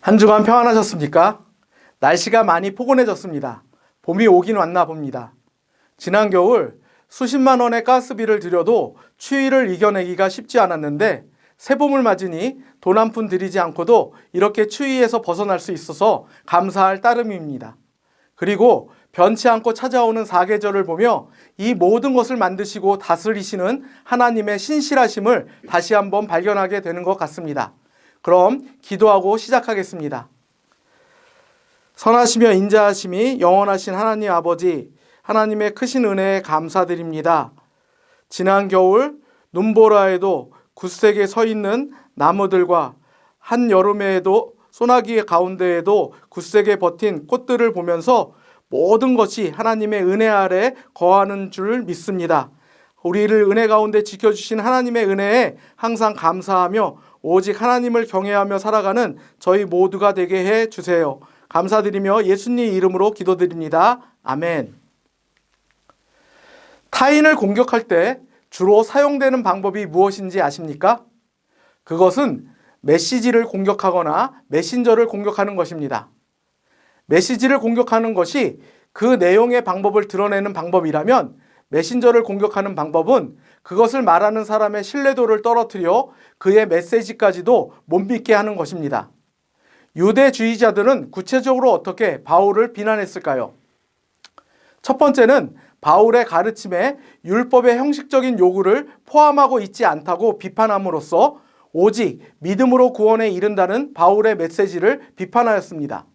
한 주간 평안하셨습니까? 날씨가 많이 포근해졌습니다. 봄이 오긴 왔나 봅니다. 지난 겨울 수십만 원의 가스비를 들여도 추위를 이겨내기가 쉽지 않았는데 새봄을 맞으니 돈 한 푼 들이지 않고도 이렇게 추위에서 벗어날 수 있어서 감사할 따름입니다. 그리고 변치 않고 찾아오는 사계절을 보며 이 모든 것을 만드시고 다스리시는 하나님의 신실하심을 다시 한번 발견하게 되는 것 같습니다. 그럼 기도하고 시작하겠습니다. 선하시며 인자하심이 영원하신 하나님 아버지, 하나님의 크신 은혜에 감사드립니다. 지난 겨울 눈보라에도 굳세게 서 있는 나무들과 한여름에도 소나기 가운데에도 굳세게 버틴 꽃들을 보면서 모든 것이 하나님의 은혜 아래 거하는 줄 믿습니다. 우리를 은혜 가운데 지켜주신 하나님의 은혜에 항상 감사하며 오직 하나님을 경외하며 살아가는 저희 모두가 되게 해주세요. 감사드리며 예수님 이름으로 기도드립니다. 아멘. 타인을 공격할 때 주로 사용되는 방법이 무엇인지 아십니까? 그것은 메시지를 공격하거나 메신저를 공격하는 것입니다. 메시지를 공격하는 것이 그 내용의 방법을 드러내는 방법이라면 메신저를 공격하는 방법은 그것을 말하는 사람의 신뢰도를 떨어뜨려 그의 메시지까지도 못 믿게 하는 것입니다. 유대주의자들은 구체적으로 어떻게 바울을 비난했을까요? 첫 번째는 바울의 가르침에 율법의 형식적인 요구를 포함하고 있지 않다고 비판함으로써 오직 믿음으로 구원에 이른다는 바울의 메시지를 비판하였습니다.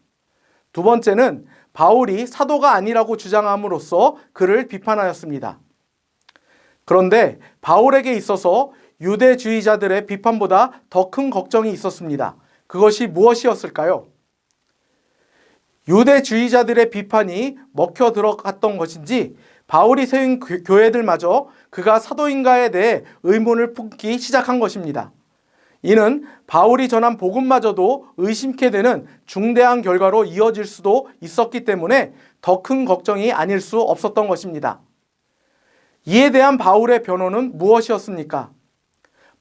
두 번째는 바울이 사도가 아니라고 주장함으로써 그를 비판하였습니다. 그런데 바울에게 있어서 유대주의자들의 비판보다 더 큰 걱정이 있었습니다. 그것이 무엇이었을까요? 유대주의자들의 비판이 먹혀 들어갔던 것인지 바울이 세운 교회들마저 그가 사도인가에 대해 의문을 품기 시작한 것입니다. 이는 바울이 전한 복음마저도 의심케 되는 중대한 결과로 이어질 수도 있었기 때문에 더 큰 걱정이 아닐 수 없었던 것입니다. 이에 대한 바울의 변호는 무엇이었습니까?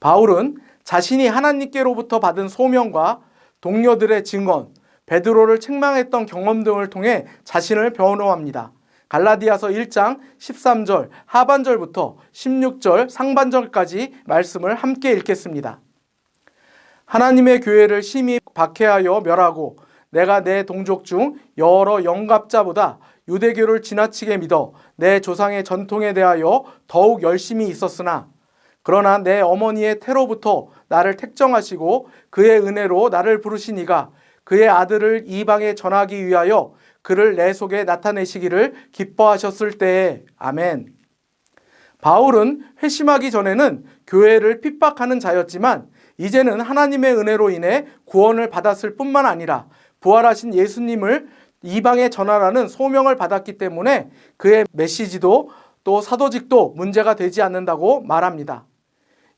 바울은 자신이 하나님께로부터 받은 소명과 동료들의 증언, 베드로를 책망했던 경험 등을 통해 자신을 변호합니다. 갈라디아서 1장 13절 하반절부터 16절 상반절까지 말씀을 함께 읽겠습니다. 하나님의 교회를 심히 박해하여 멸하고 내가 내 동족 중 여러 영갑자보다 유대교를 지나치게 믿어 내 조상의 전통에 대하여 더욱 열심히 있었으나 그러나 내 어머니의 태로부터 나를 택정하시고 그의 은혜로 나를 부르시니가 그의 아들을 이방에 전하기 위하여 그를 내 속에 나타내시기를 기뻐하셨을 때에 아멘. 바울은 회심하기 전에는 교회를 핍박하는 자였지만 이제는 하나님의 은혜로 인해 구원을 받았을 뿐만 아니라 부활하신 예수님을 이방에 전하라는 소명을 받았기 때문에 그의 메시지도 또 사도직도 문제가 되지 않는다고 말합니다.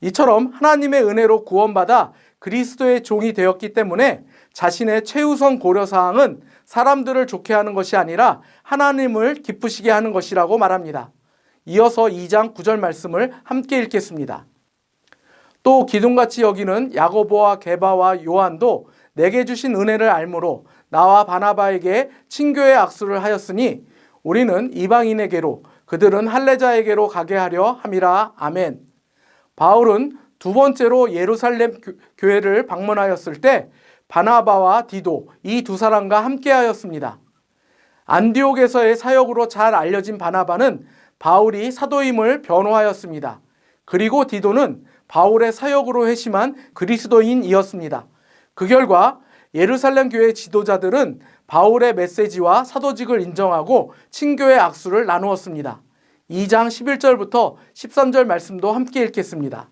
이처럼 하나님의 은혜로 구원받아 그리스도의 종이 되었기 때문에 자신의 최우선 고려사항은 사람들을 좋게 하는 것이 아니라 하나님을 기쁘시게 하는 것이라고 말합니다. 이어서 2장 9절 말씀을 함께 읽겠습니다. 또 기둥같이 여기는 야고보와 게바와 요한도 내게 주신 은혜를 알므로 나와 바나바에게 친교의 악수를 하였으니 우리는 이방인에게로 그들은 할례자에게로 가게 하려 함이라. 아멘. 바울은 두 번째로 예루살렘 교회를 방문하였을 때 바나바와 디도 이 두 사람과 함께 하였습니다. 안디옥에서의 사역으로 잘 알려진 바나바는 바울이 사도임을 변호하였습니다. 그리고 디도는 바울의 사역으로 회심한 그리스도인이었습니다. 그 결과 예루살렘 교회 지도자들은 바울의 메시지와 사도직을 인정하고 친교의 악수를 나누었습니다. 2장 11절부터 13절 말씀도 함께 읽겠습니다.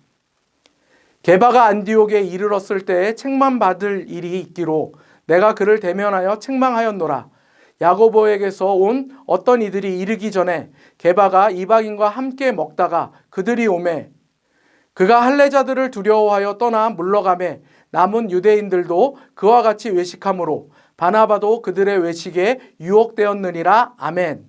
게바가 안디옥에 이르렀을 때에 책망받을 일이 있기로 내가 그를 대면하여 책망하였노라. 야고보에게서 온 어떤 이들이 이르기 전에 게바가 이방인과 함께 먹다가 그들이 오매 그가 할례자들을 두려워하여 떠나 물러가매 남은 유대인들도 그와 같이 외식함으로 바나바도 그들의 외식에 유혹되었느니라. 아멘.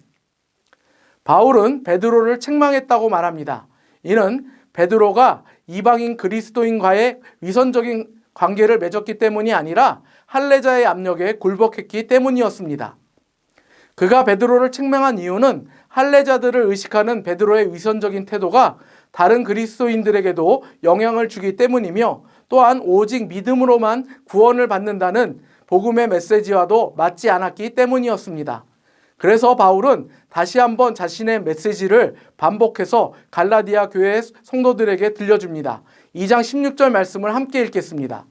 바울은 베드로를 책망했다고 말합니다. 이는 베드로가 이방인 그리스도인과의 위선적인 관계를 맺었기 때문이 아니라 할례자의 압력에 굴복했기 때문이었습니다. 그가 베드로를 책망한 이유는 할례자들을 의식하는 베드로의 위선적인 태도가 다른 그리스도인들에게도 영향을 주기 때문이며, 또한 오직 믿음으로만 구원을 받는다는 복음의 메시지와도 맞지 않았기 때문이었습니다. 그래서 바울은 다시 한번 자신의 메시지를 반복해서 갈라디아 교회 성도들에게 들려줍니다. 2장 16절 말씀을 함께 읽겠습니다.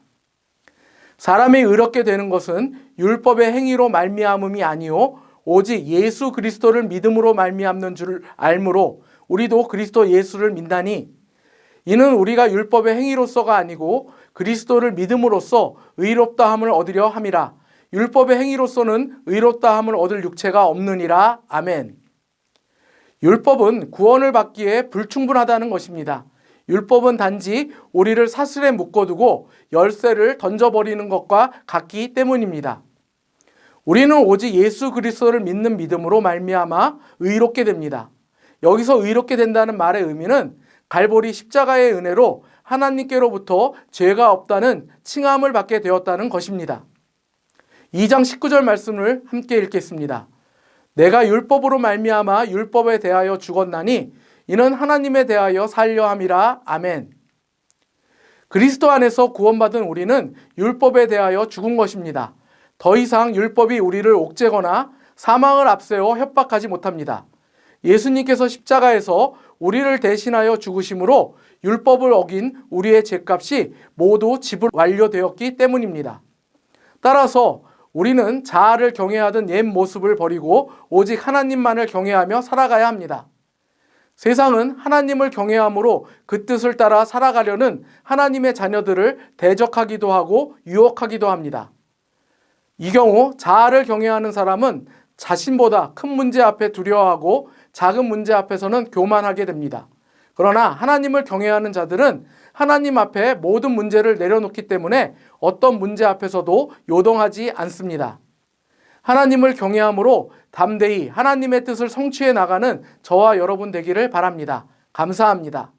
사람이 의롭게 되는 것은 율법의 행위로 말미암음이 아니요 오직 예수 그리스도를 믿음으로 말미암는 줄 알므로 우리도 그리스도 예수를 믿나니, 이는 우리가 율법의 행위로서가 아니고 그리스도를 믿음으로써 의롭다함을 얻으려 함이라. 율법의 행위로서는 의롭다함을 얻을 육체가 없느니라. 아멘. 율법은 구원을 받기에 불충분하다는 것입니다. 율법은 단지 우리를 사슬에 묶어두고 열쇠를 던져버리는 것과 같기 때문입니다. 우리는 오직 예수 그리스도를 믿는 믿음으로 말미암아 의롭게 됩니다. 여기서 의롭게 된다는 말의 의미는 갈보리 십자가의 은혜로 하나님께로부터 죄가 없다는 칭함을 받게 되었다는 것입니다. 2장 19절 말씀을 함께 읽겠습니다. 내가 율법으로 말미암아 율법에 대하여 죽었나니 이는 하나님에 대하여 살려 함이라. 아멘. 그리스도 안에서 구원받은 우리는 율법에 대하여 죽은 것입니다. 더 이상 율법이 우리를 옥죄거나 사망을 앞세워 협박하지 못합니다. 예수님께서 십자가에서 우리를 대신하여 죽으심으로 율법을 어긴 우리의 죄값이 모두 지불 완료되었기 때문입니다. 따라서 우리는 자아를 경외하던 옛 모습을 버리고 오직 하나님만을 경외하며 살아가야 합니다. 세상은 하나님을 경외함으로 그 뜻을 따라 살아가려는 하나님의 자녀들을 대적하기도 하고 유혹하기도 합니다. 이 경우 자아를 경외하는 사람은 자신보다 큰 문제 앞에 두려워하고 작은 문제 앞에서는 교만하게 됩니다. 그러나 하나님을 경외하는 자들은 하나님 앞에 모든 문제를 내려놓기 때문에 어떤 문제 앞에서도 요동하지 않습니다. 하나님을 경외함으로 담대히 하나님의 뜻을 성취해 나가는 저와 여러분 되기를 바랍니다. 감사합니다.